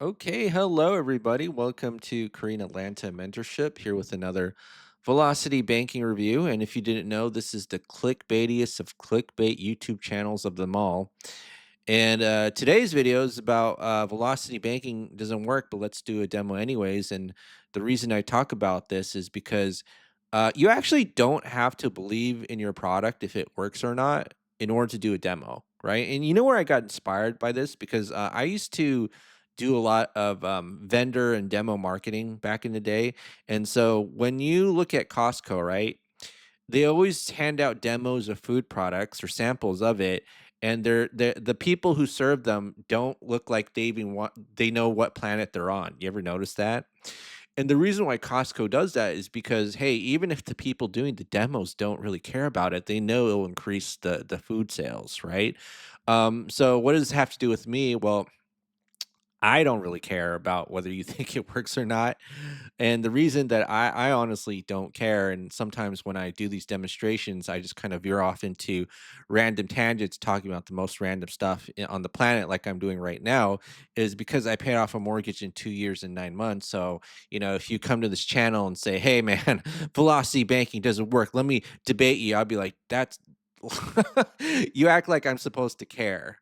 Okay, hello everybody. Welcome to Korean Atlanta Mentorship here with another Velocity Banking review. And if you didn't know, this is the clickbaitiest of clickbait YouTube channels of them all. And today's video is about velocity banking doesn't work, but let's do a demo anyways. And the reason I talk about this is because you actually don't have to believe in your product if it works or not in order to do a demo, right? And you know where I got inspired by this because I used to do a lot of vendor and demo marketing back in the day. And so when you look at Costco, right? They always hand out demos of food products or samples of it, and they're the people who serve them don't look like they know what planet they're on. You ever notice that? And the reason why Costco does that is because, hey, even if the people doing the demos don't really care about it, they know it'll increase the food sales, right? So what does this have to do with me? Well, I don't really care about whether you think it works or not. And the reason that I honestly don't care, and sometimes when I do these demonstrations, I just kind of veer off into random tangents talking about the most random stuff on the planet, like I'm doing right now, is because I paid off a mortgage in 2 years and 9 months. So, if you come to this channel and say, hey, man, velocity banking doesn't work, let me debate you, I'll be like, that's. You act like I'm supposed to care,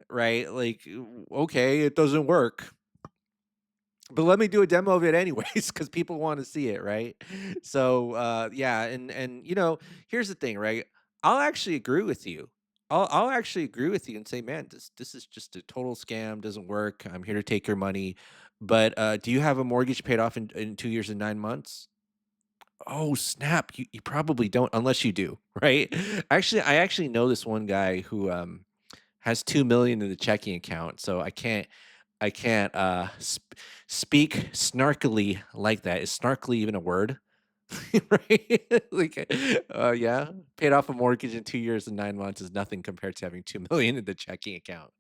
right? Like, okay, it doesn't work, but let me do a demo of it anyways because people want to see it, right? So, yeah, and here's the thing, right? I'll actually agree with you. I'll actually agree with you and say, man, this is just a total scam. Doesn't work. I'm here to take your money. But do you have a mortgage paid off in 2 years and 9 months? Oh, snap. You probably don't unless you do, right? Actually, I actually know this one guy who has 2 million in the checking account, so I can't speak snarkily like that. Is snarkily even a word? Right? Like, yeah, paid off a mortgage in 2 years and 9 months is nothing compared to having 2 million in the checking account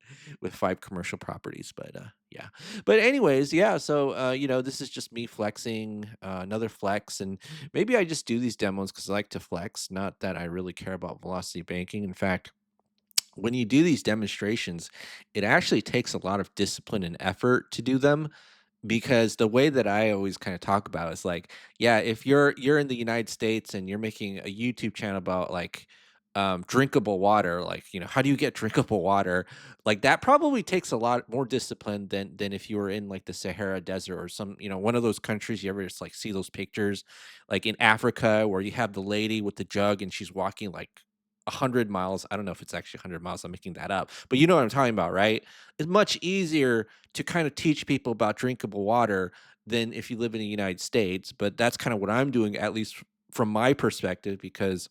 with five commercial properties. But yeah. But anyways, yeah. So this is just me flexing, another flex, and maybe I just do these demos because I like to flex. Not that I really care about velocity banking. In fact, when you do these demonstrations, it actually takes a lot of discipline and effort to do them because the way that I always kind of talk about is like, yeah, if you're in the United States and you're making a YouTube channel about like drinkable water, like, how do you get drinkable water? Like that probably takes a lot more discipline than if you were in like the Sahara Desert or some, one of those countries you ever just like see those pictures like in Africa where you have the lady with the jug and she's walking like 100 miles. I don't know if it's actually 100 miles. I'm making that up, but you know what I'm talking about, right? It's much easier to kind of teach people about drinkable water than if you live in the United States. But that's kind of what I'm doing, at least from my perspective, because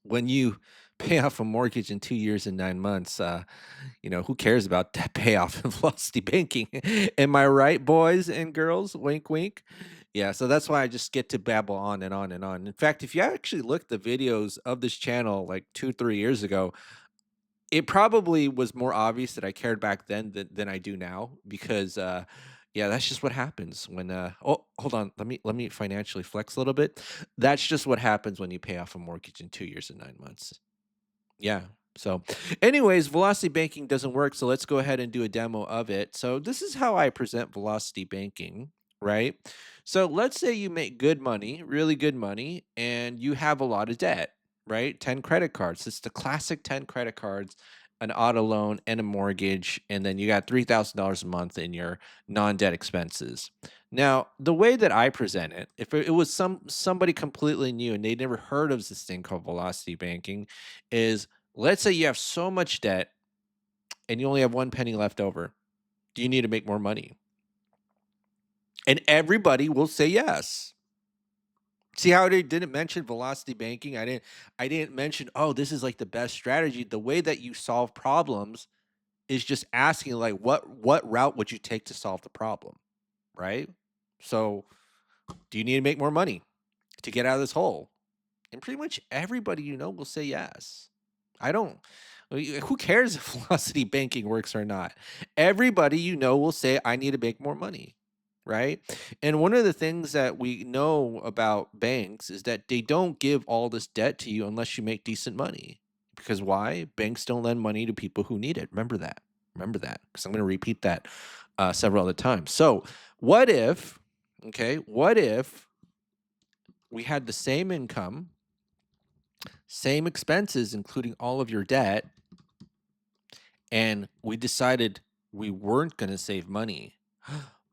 when you pay off a mortgage in 2 years and 9 months, who cares about that payoff in velocity banking? Am I right, boys and girls? Wink, wink. Yeah, so that's why I just get to babble on and on and on. In fact, if you actually look at the videos of this channel like 2, 3 years ago, it probably was more obvious that I cared back then than I do now because yeah, that's just what happens when oh, hold on, let me financially flex a little bit. That's just what happens when you pay off a mortgage in 2 years and 9 months. Yeah. So, anyways, velocity banking doesn't work, so let's go ahead and do a demo of it. So, this is how I present velocity banking, right? So, let's say you make good money, really good money, and you have a lot of debt, right? 10 credit cards. It's the classic 10 credit cards, an auto loan, and a mortgage, and then you got $3,000 a month in your non-debt expenses. Now, the way that I present it, if it was somebody completely new and they'd never heard of this thing called velocity banking, is let's say you have so much debt and you only have one penny left over. Do you need to make more money? And everybody will say yes. See how I didn't mention velocity banking? I didn't mention, oh, this is like the best strategy. The way that you solve problems is just asking like what route would you take to solve the problem, right? So, do you need to make more money to get out of this hole? And pretty much everybody will say yes. I don't who cares if velocity banking works or not? Everybody will say, I need to make more money, right? And one of the things that we know about banks is that they don't give all this debt to you unless you make decent money. Because why? Banks don't lend money to people who need it. Remember that. Remember that. Because I'm going to repeat that several other times. So what if, okay, what if we had the same income, same expenses, including all of your debt, and we decided we weren't going to save money?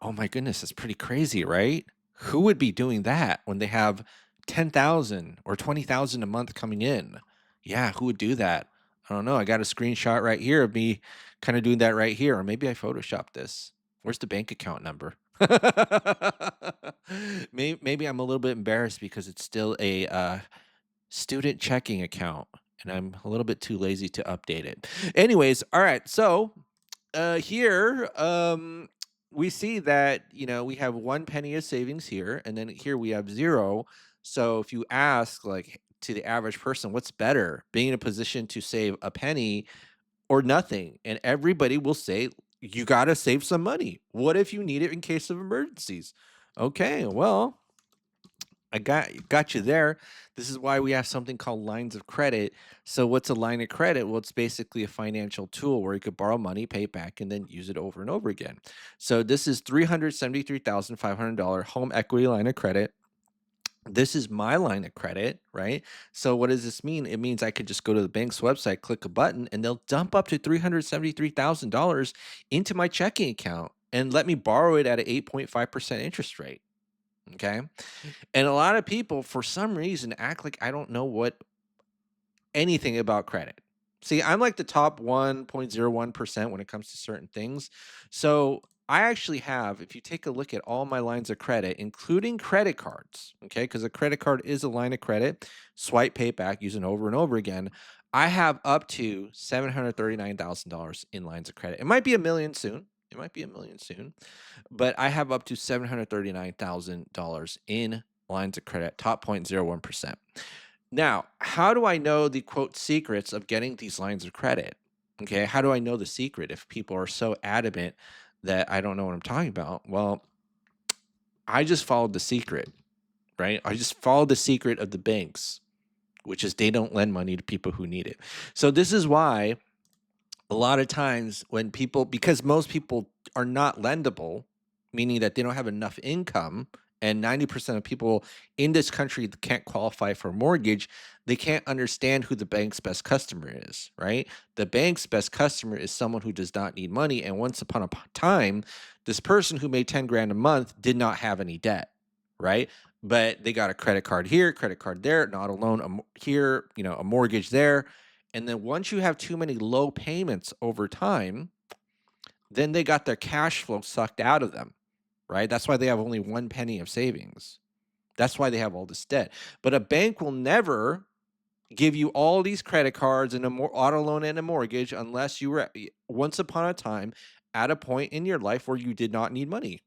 Oh my goodness, that's pretty crazy, right? Who would be doing that when they have 10,000 or 20,000 a month coming in? Yeah, who would do that? I don't know. I got a screenshot right here of me kind of doing that right here, or maybe I photoshopped this. Where's the bank account number? Maybe I'm a little bit embarrassed because it's still a student checking account, and I'm a little bit too lazy to update it. Anyways, all right. So here, we see that we have 1 penny of savings here, and then here we have zero. So if you ask, like, to the average person, what's better, being in a position to save a penny or nothing? And everybody will say, you got to save some money. What if you need it in case of emergencies? Okay, well, I got you there. This is why we have something called lines of credit. So what's a line of credit? Well, it's basically a financial tool where you could borrow money, pay it back, and then use it over and over again. So this is $373,500 home equity line of credit. This is my line of credit, right? So what does this mean? It means I could just go to the bank's website, click a button, and they'll dump up to $373,000 into my checking account and let me borrow it at an 8.5% interest rate. Okay. And a lot of people, for some reason, act like I don't know anything about credit. See, I'm like the top 1.01% when it comes to certain things. So I actually have, if you take a look at all my lines of credit, including credit cards, okay, because a credit card is a line of credit, swipe, pay back, use it over and over again. I have up to $739,000 in lines of credit. It might be a million soon. It might be a million soon, but I have up to $739,000 in lines of credit, top 0.01%. Now, how do I know the quote secrets of getting these lines of credit? Okay, how do I know the secret if people are so adamant that I don't know what I'm talking about? Well, I just followed the secret, right? I just followed the secret of the banks, which is they don't lend money to people who need it. So this is why a lot of times when people, because most people are not lendable, meaning that they don't have enough income, and 90% of people in this country can't qualify for a mortgage, they can't understand who the bank's best customer is, right? The bank's best customer is someone who does not need money. And once upon a time, this person who made 10 grand a month did not have any debt, right? But they got a credit card here, credit card there, an auto loan here, a mortgage there. And then once you have too many low payments over time, then they got their cash flow sucked out of them, right? That's why they have only 1 penny of savings. That's why they have all this debt. But a bank will never give you all these credit cards and auto loan and a mortgage unless you were once upon a time at a point in your life where you did not need money.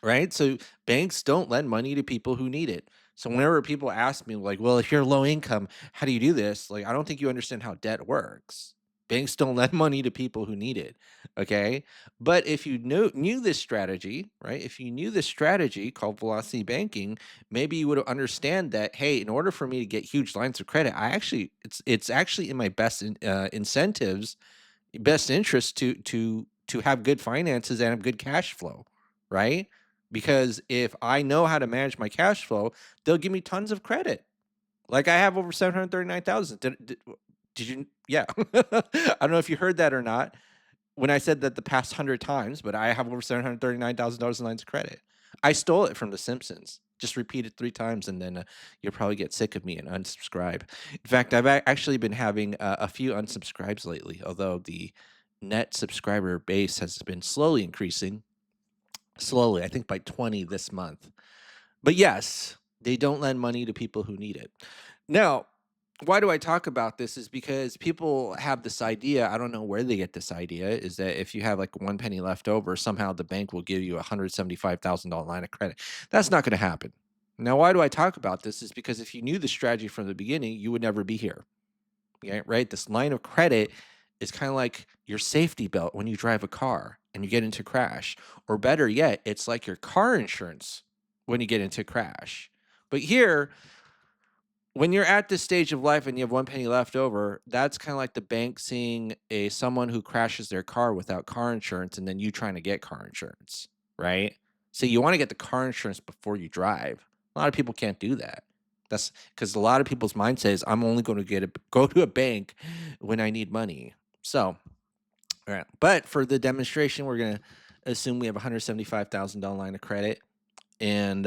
Right? So banks don't lend money to people who need it. So whenever people ask me, like, well, if you're low income, how do you do this? Like, I don't think you understand how debt works. Banks don't lend money to people who need it. Okay. But if you knew this strategy, right? If you knew this strategy called velocity banking, maybe you would understand that, hey, in order for me to get huge lines of credit, it's actually in my incentives, best interest to have good finances and have good cash flow, right? Because if I know how to manage my cash flow, they'll give me tons of credit. Like I have over 739,000. Did you? Yeah. I don't know if you heard that or not when I said that the past 100 times, but I have over $739,000 in lines of credit. I stole it from The Simpsons. Just repeat it 3 times, and then you'll probably get sick of me and unsubscribe. In fact, I've actually been having a few unsubscribes lately, although the net subscriber base has been slowly increasing. Slowly, I think by 20 this month. But yes, they don't lend money to people who need it. Now, why do I talk about this is because people have this idea, I don't know where they get this idea, is that if you have like 1 penny left over, somehow the bank will give you a $175,000 line of credit. That's not going to happen. Now, why do I talk about this is because if you knew the strategy from the beginning, you would never be here. Okay, right? This line of credit is kind of like your safety belt when you drive a car and you get into crash. Or better yet, it's like your car insurance when you get into crash. But here, when you're at this stage of life and you have 1 penny left over, that's kinda like the bank seeing someone who crashes their car without car insurance and then you trying to get car insurance, right? So you wanna get the car insurance before you drive. A lot of people can't do that. That's because a lot of people's mindset is, "I'm only gonna go to a bank when I need money." So, alright, but for the demonstration, we're gonna assume we have a $175,000 line of credit. And,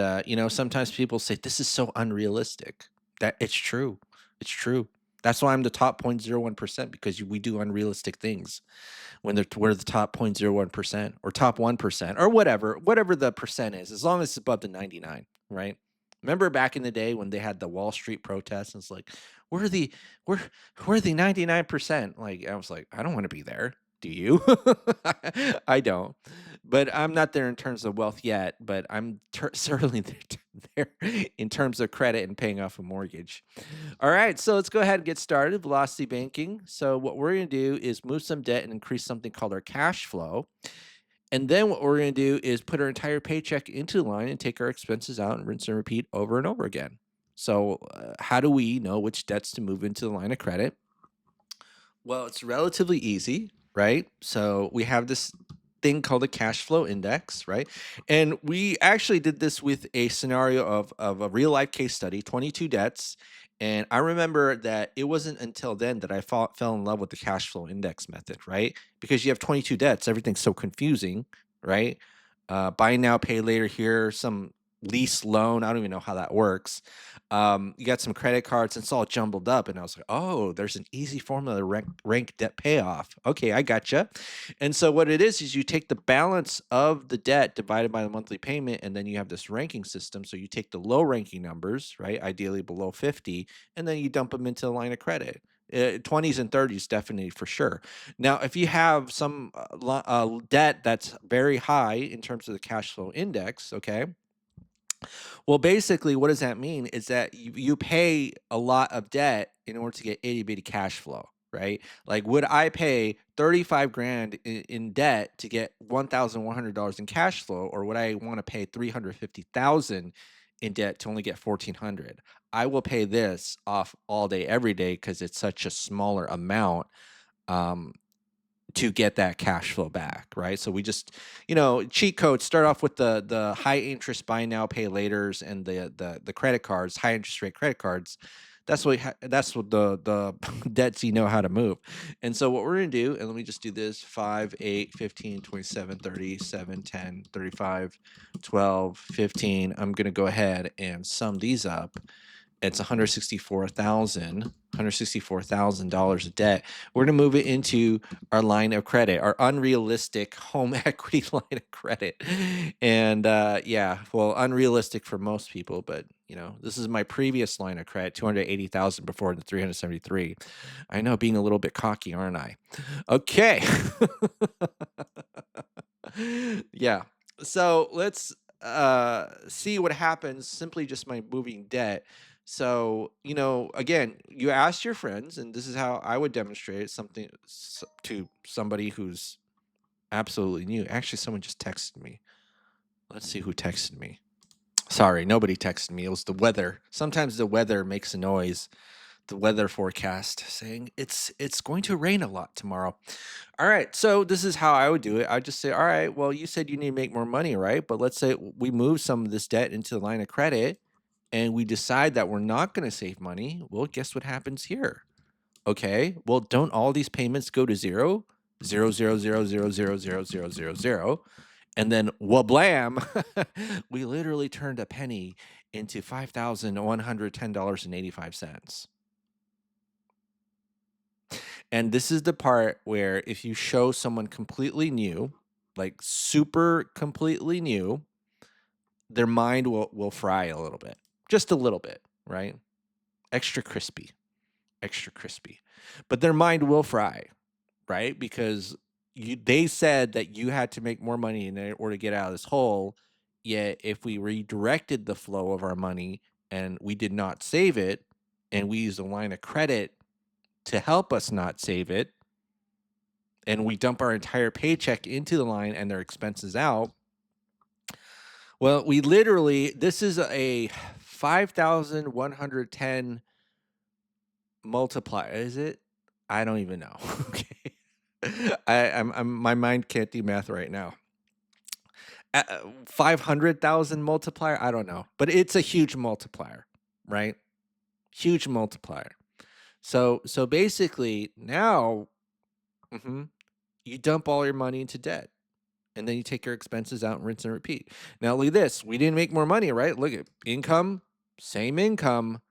sometimes people say, "This is so unrealistic." That it's true. It's true. That's why I'm the top 0.01% because we do unrealistic things when we're the top 0.01% or top 1% or whatever the percent is, as long as it's above the 99, right? Remember back in the day when they had the Wall Street protests and it's like, we're the we're we're the 99%. Like I was like, I don't want to be there. Do you? I don't. But I'm not there in terms of wealth yet, but I'm certainly there in terms of credit and paying off a mortgage. All right, so let's go ahead and get started. Velocity banking. So, what we're going to do is move some debt and increase something called our cash flow. And then what we're going to do is put our entire paycheck into the line and take our expenses out and rinse and repeat over and over again. So, how do we know which debts to move into the line of credit? Well, it's relatively easy, right? So we have this thing called a cash flow index, right? And we actually did this with a scenario of a real life case study, 22 debts. And I remember that it wasn't until then that I fell in love with the cash flow index method, right? Because you have 22 debts, everything's so confusing, right? Buy now, pay later here, some lease loan. I don't even know how that works. You got some credit cards, and it's all jumbled up. And I was like, oh, there's an easy formula to rank debt payoff. Okay, I gotcha. And so what it is you take the balance of the debt divided by the monthly payment, and then you have this ranking system. So you take the low ranking numbers, right? Ideally below 50, and then you dump them into the line of credit. 20s and 30s, definitely for sure. Now, if you have some debt that's very high in terms of the cash flow index, okay, well, basically, what does that mean is that you pay a lot of debt in order to get itty bitty cash flow, right? Like, would I pay 35 grand in debt to get $1,100 in cash flow, or would I want to pay 350,000 in debt to only get 1,400? I will pay this off all day, every day, because it's such a smaller amount. Um, to get that cash flow back, right? So we just, cheat codes start off with the high interest buy now pay laters and the credit cards, high interest rate credit cards. That's what the debts you know how to move. And so what we're going to do, and let me just do this 5, 8, 15, 27, 37, 10, 35, 12, 15. I'm going to go ahead and sum these up. It's $164,000 of debt. We're going to move it into our line of credit, our unrealistic home equity line of credit. And yeah, well, unrealistic for most people, but this is my previous line of credit, 280,000 before the 373. I know, being a little bit cocky, aren't I? Okay. Yeah. So let's see what happens simply just by moving debt. So, again, you ask your friends, and this is how I would demonstrate something to somebody who's absolutely new. Actually, someone just texted me. Let's see who texted me. Sorry, nobody texted me. It was the weather. Sometimes the weather makes a noise. The weather forecast saying it's going to rain a lot tomorrow. All right, so this is how I would do it. I'd just say, all right, well, you said you need to make more money, right? But let's say we move some of this debt into the line of credit and we decide that we're not going to save money. Well, guess what happens here? Okay, well, don't all these payments go to zero? Zero, zero, zero, zero, zero, zero, zero, zero, zero. And then wablam, we literally turned a penny into $5,110.85. And this is the part where if you show someone completely new, like super completely new, their mind will fry a little bit. Just a little bit, right? Extra crispy. Extra crispy. But their mind will fry, right? Because they said that you had to make more money in order to get out of this hole. Yet if we redirected the flow of our money and we did not save it, and we used a line of credit to help us not save it, and we dump our entire paycheck into the line and their expenses out, well, this is a 5,110 multiply, is it? I don't even know. Okay. I'm my mind can't do math right now. 500,000 multiplier? I don't know, but it's a huge multiplier, right? Huge multiplier. So basically now, mhm, you dump all your money into debt, and then you take your expenses out and rinse and repeat. Now look at this. We didn't make more money, right? Look at income, same income,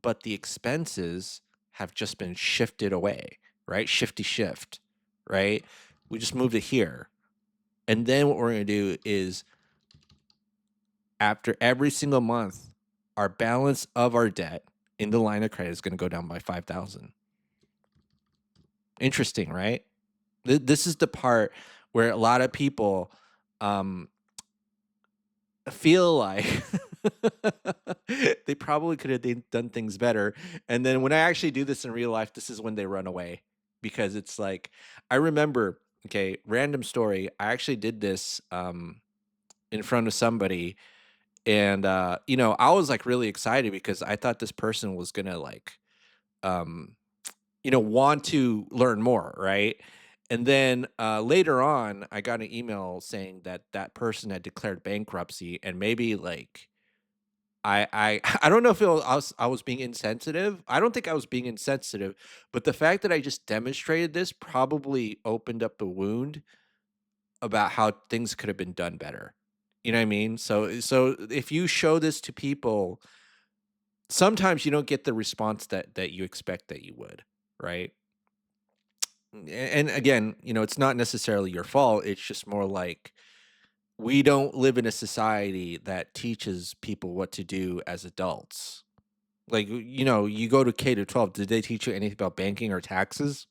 but the expenses have just been shifted away, right? Shifty shift, right? We just moved it here. And then what we're going to do is after every single month, our balance of our debt in the line of credit is going to go down by 5,000. Interesting, right? This is the part where a lot of people um, feel like they probably could have done things better. And then when I actually do this in real life, this is when they run away because it's like, I remember, okay, random story. I actually did this in front of somebody. And, I was like really excited because I thought this person was going to like, um, want to learn more, right? And then later on, I got an email saying that that person had declared bankruptcy, and maybe like I I don't know if I was being insensitive. I don't think I was being insensitive, but the fact that I just demonstrated this probably opened up the wound about how things could have been done better. You know what I mean? So if you show this to people, sometimes you don't get the response that you expect that you would, right? And again, it's not necessarily your fault. It's just more like we don't live in a society that teaches people what to do as adults. Like, you go to K to 12, did they teach you anything about banking or taxes?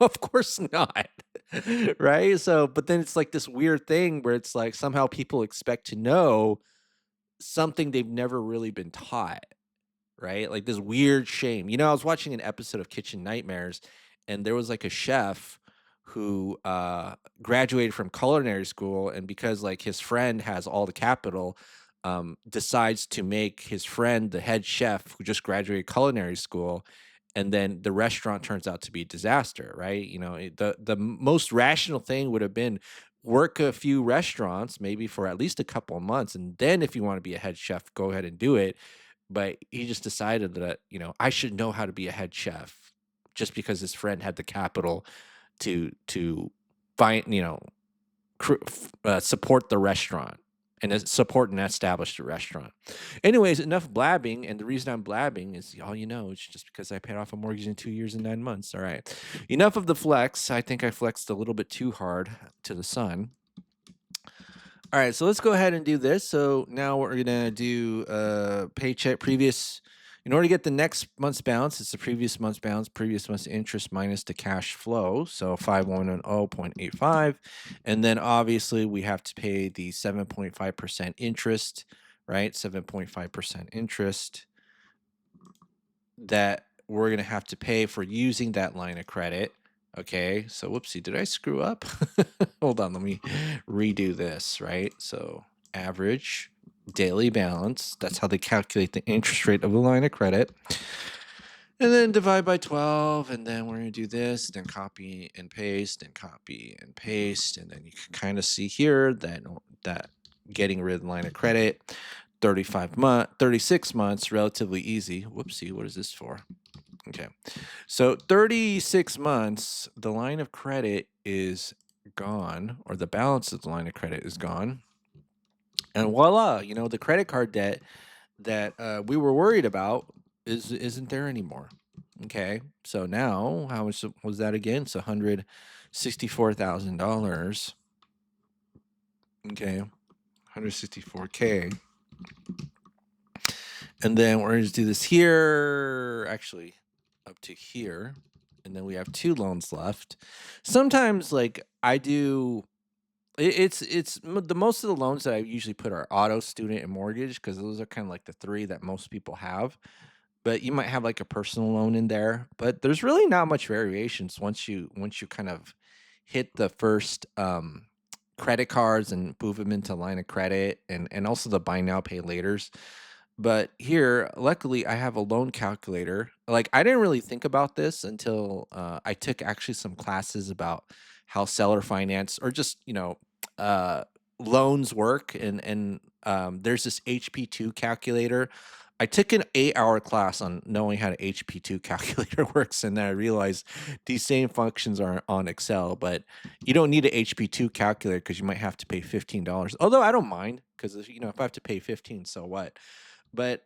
Of course not. Right? So, but then it's like this weird thing where it's like somehow people expect to know something they've never really been taught. Right? Like this weird shame. I was watching an episode of Kitchen Nightmares, and there was like a chef who graduated from culinary school, and because like his friend has all the capital, decides to make his friend the head chef who just graduated culinary school, and then the restaurant turns out to be a disaster, right? The most rational thing would have been work a few restaurants maybe for at least a couple of months, and then if you want to be a head chef, go ahead and do it. But he just decided that, I should know how to be a head chef just because his friend had the capital to find, support the restaurant and support and establish the restaurant. Anyways, enough blabbing. And the reason I'm blabbing is all it's just because I paid off a mortgage in 2 years and 9 months. All right. Enough of the flex. I think I flexed a little bit too hard to the sun. All right, so let's go ahead and do this. So now we're gonna do paycheck previous. In order to get the next month's balance, it's the previous month's balance, previous month's interest minus the cash flow. So 5110.85, and then obviously we have to pay the 7.5% interest, right? 7.5% interest that we're going to have to pay for using that line of credit. Okay, so whoopsie, did I screw up? Hold on, let me redo this, right? So average daily balance, that's how they calculate the interest rate of the line of credit. And then divide by 12, and then we're going to do this, then copy and paste, and copy and paste, and then you can kind of see here that getting rid of the line of credit, 36 months, relatively easy. Whoopsie, what is this for? Okay. So 36 months, the line of credit is gone, or the balance of the line of credit is gone. And voila, the credit card debt that we were worried about isn't there anymore. Okay. So now, how much was that again? It's $164,000. Okay. 164K. And then we're going to do this here, actually up to here. And then we have 2 loans left. Sometimes like I do the most of the loans that I usually put are auto, student, and mortgage because those are kind of like the 3 that most people have. But you might have like a personal loan in there, but there's really not much variations once you kind of hit the first credit cards and move them into line of credit and also the buy now pay laters. But here, luckily, I have a loan calculator. Like, I didn't really think about this until I took actually some classes about how seller finance or just, uh, loans work. And there's this HP2 calculator. I took an 8-hour class on knowing how to HP2 calculator works. And then I realized these same functions are on Excel, but you don't need an HP2 calculator because you might have to pay $15. Although I don't mind because, if I have to pay 15, so what? But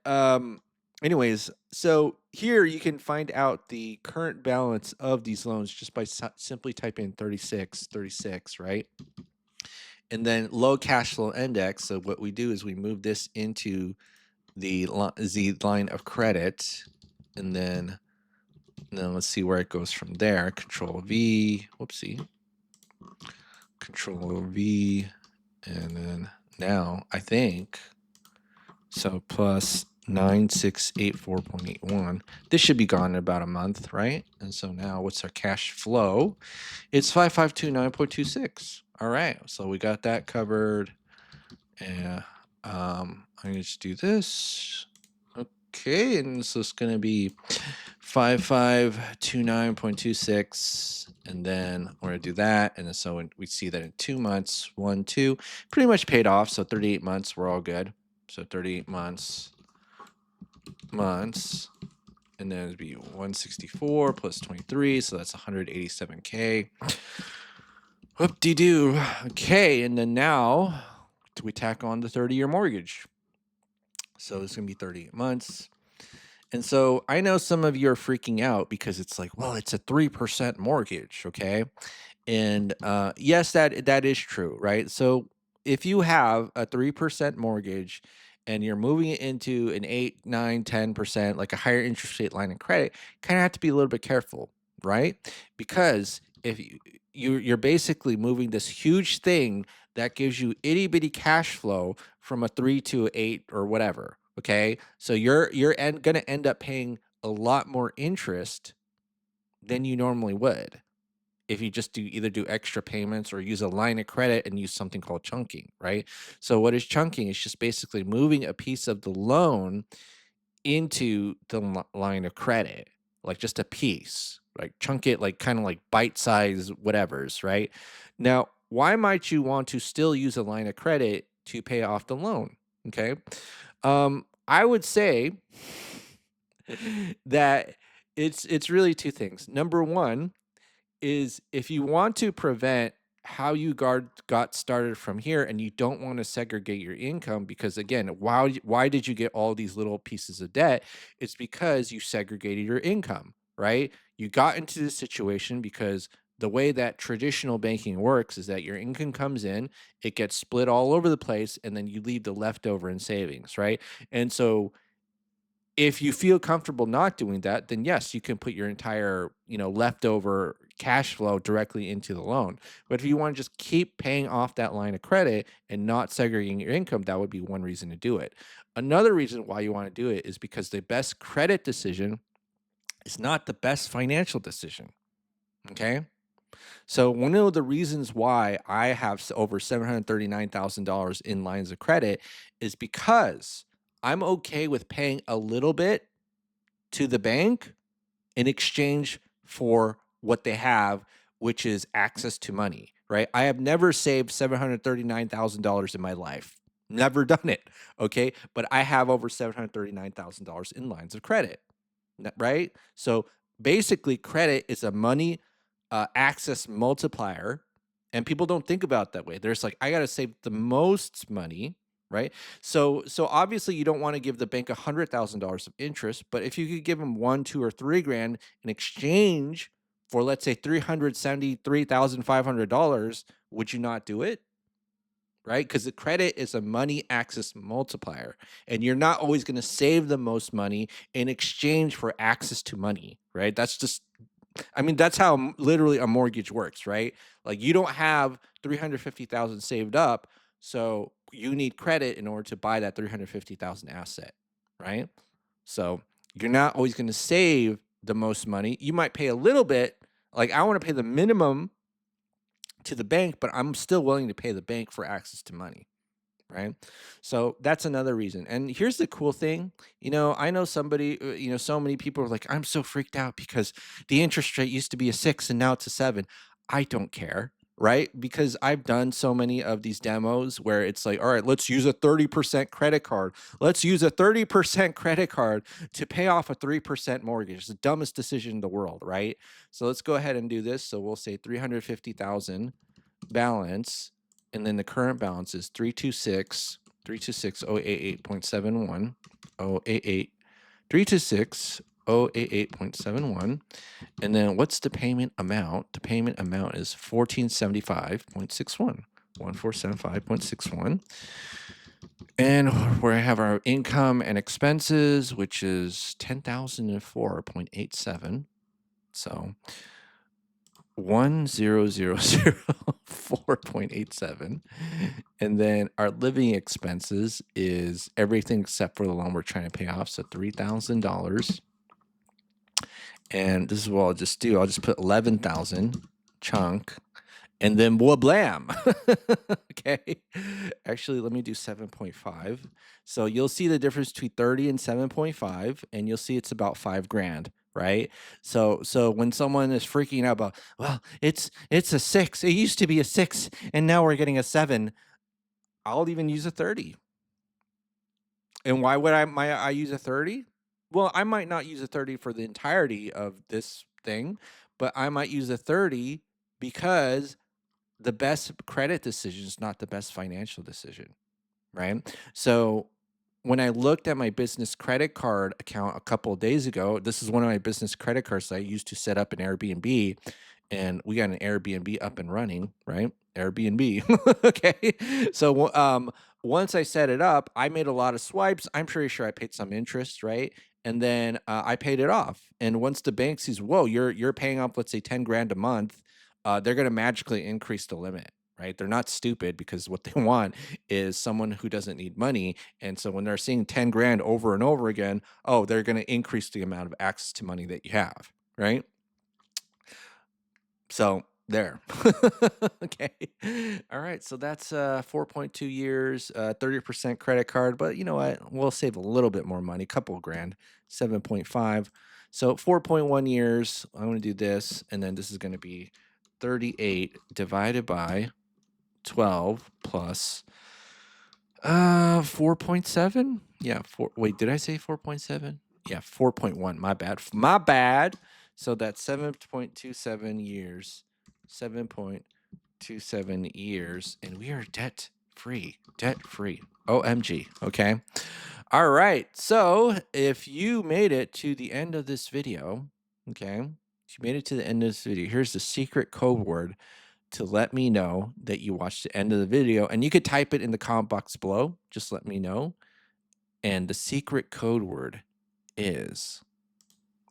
anyways, so here you can find out the current balance of these loans just by simply typing in 36, right? And then low cash flow index. So what we do is we move this into the line of credit, and then let's see where it goes from there. Control V, whoopsie, Control V, and then now I think so plus 9684.81. This should be gone in about a month, right? And so now what's our cash flow? It's 5529.26. All right, so we got that covered. And I'm gonna just do this. Okay, and so it's gonna be 5529.26, and then we're gonna do that, and then so we see that in 2 months, 1, 2, pretty much paid off. So 38 months, we're all good. So 38 months, and then it'd be 164 plus 23, so that's 187K. Whoop-de-doo. Okay, and then now we tack on the 30-year mortgage. So it's gonna be 38 months. And so I know some of you are freaking out because it's like, well, it's a 3% mortgage, okay? And yes, that is true, right? So if you have a 3% mortgage and you're moving it into an 8, 9, 10%, like a higher interest rate line of credit, kind of have to be a little bit careful, right? Because if you're basically moving this huge thing that gives you itty bitty cash flow from a 3 to 8 or whatever, okay? So you're going to end up paying a lot more interest than you normally would if you just either do extra payments or use a line of credit and use something called chunking, right? So what is chunking? It's just basically moving a piece of the loan into the line of credit, like just a piece, like chunk it, like kind of like bite size whatevers, right? Now, why might you want to still use a line of credit to pay off the loan? Okay. I would say that it's really two things. Number one, is if you want to prevent how you got started from here and you don't want to segregate your income, because again, why did you get all these little pieces of debt? It's because you segregated your income, right? You got into this situation because the way that traditional banking works is that your income comes in, it gets split all over the place, and then you leave the leftover in savings, right? And so if you feel comfortable not doing that, then yes, you can put your entire, leftover cash flow directly into the loan. But if you want to just keep paying off that line of credit and not segregating your income, that would be one reason to do it. Another reason why you want to do it is because the best credit decision is not the best financial decision. Okay. So one of the reasons why I have over $739,000 in lines of credit is because I'm okay with paying a little bit to the bank in exchange for what they have, which is access to money, right? I have never saved $739,000 in my life. Never done it. Okay. But I have over $739,000 in lines of credit, right? So basically, credit is a money access multiplier. And people don't think about it that way. There's like, I got to save the most money, right? So obviously you don't want to give the bank $100,000 of interest, but if you could give them 1, 2, or 3 grand in exchange for, let's say, $373,500, would you not do it? Right? Because the credit is a money access multiplier, and you're not always going to save the most money in exchange for access to money, right? That's how literally a mortgage works, right? Like you don't have 350,000 saved up, so you need credit in order to buy that 350,000 asset, right? So you're not always going to save the most money. You might pay a little bit. Like I want to pay the minimum to the bank, but I'm still willing to pay the bank for access to money, right? So that's another reason. And here's the cool thing, I know somebody, so many people are like, I'm so freaked out because the interest rate used to be a 6 and now it's a 7. I don't care, right? Because I've done so many of these demos where it's like, all right, let's use a 30% credit card. Let's use a 30% credit card to pay off a 3% mortgage. It's the dumbest decision in the world, right? So let's go ahead and do this. So we'll say 350,000 balance, and then the current balance is 326,088.71, 326,088.71. And then what's the payment amount? The payment amount is 1475.61, 1475.61. And where I have our income and expenses, which is 10,004.87. So 10,004.87. And then our living expenses is everything except for the loan we're trying to pay off. So $3,000. And this is what I'll just do. I'll just put 11,000 chunk, and then blam. Okay. Actually, let me do 7.5. So you'll see the difference between 30 and 7.5, and you'll see it's about $5,000, right? So when someone is freaking out about, well, it's a 6. It used to be a 6, and now we're getting a 7. I'll even use a 30. And why would I use a 30? Well, I might not use a 30 for the entirety of this thing, but I might use a 30 because the best credit decision is not the best financial decision, right? So when I looked at my business credit card account a couple of days ago, this is one of my business credit cards that I used to set up an Airbnb, and we got an Airbnb up and running, right? Airbnb. Okay. So once I set it up, I made a lot of swipes. I'm pretty sure I paid some interest, right? And then I paid it off. And once the bank sees, whoa, you're paying off, let's say 10,000 a month, they're going to magically increase the limit, right? They're not stupid, because what they want is someone who doesn't need money. And so when they're seeing 10,000 over and over again, oh, they're going to increase the amount of access to money that you have, right? So there. Okay. All right. So that's 4.2 years, 30% credit card. But you know what? We'll save a little bit more money, couple grand, 7.5. So 4.1 years. I'm going to do this. And then this is going to be 38 divided by 12 plus 4.7. Yeah. Wait, did I say 4.7? Yeah, 4.1. My bad. My bad. So that's 7.27 years. 7.27 years. And we are debt free. Debt free. OMG. Okay. All right. So if you made it to the end of this video, okay, if you made it to the end of this video, here's the secret code word to let me know that you watched the end of the video. And you could type it in the comment box below. Just let me know. And the secret code word is: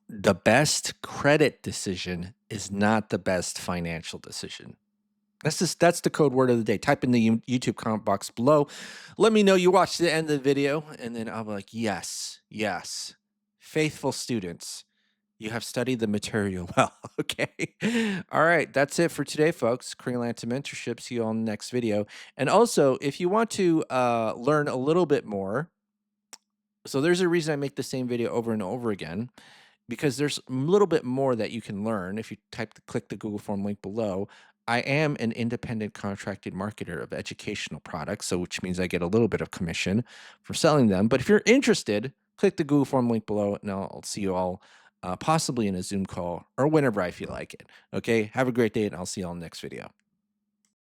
the best credit decision is not the best financial decision. That's the code word of the day. Type in the YouTube comment box below. Let me know you watched the end of the video, and then I'll be like, yes, yes. Faithful students, you have studied the material well. Okay. All right. That's it for today, folks. Korean Atlanta Mentorship. See you on the next video. And also, if you want to learn a little bit more, so there's a reason I make the same video over and over again, because there's a little bit more that you can learn if you click the Google form link below. I am an independent contracted marketer of educational products, so which means I get a little bit of commission for selling them. But if you're interested, click the Google form link below, and I'll see you all possibly in a Zoom call or whenever I feel like it. Okay, have a great day, and I'll see you all in the next video.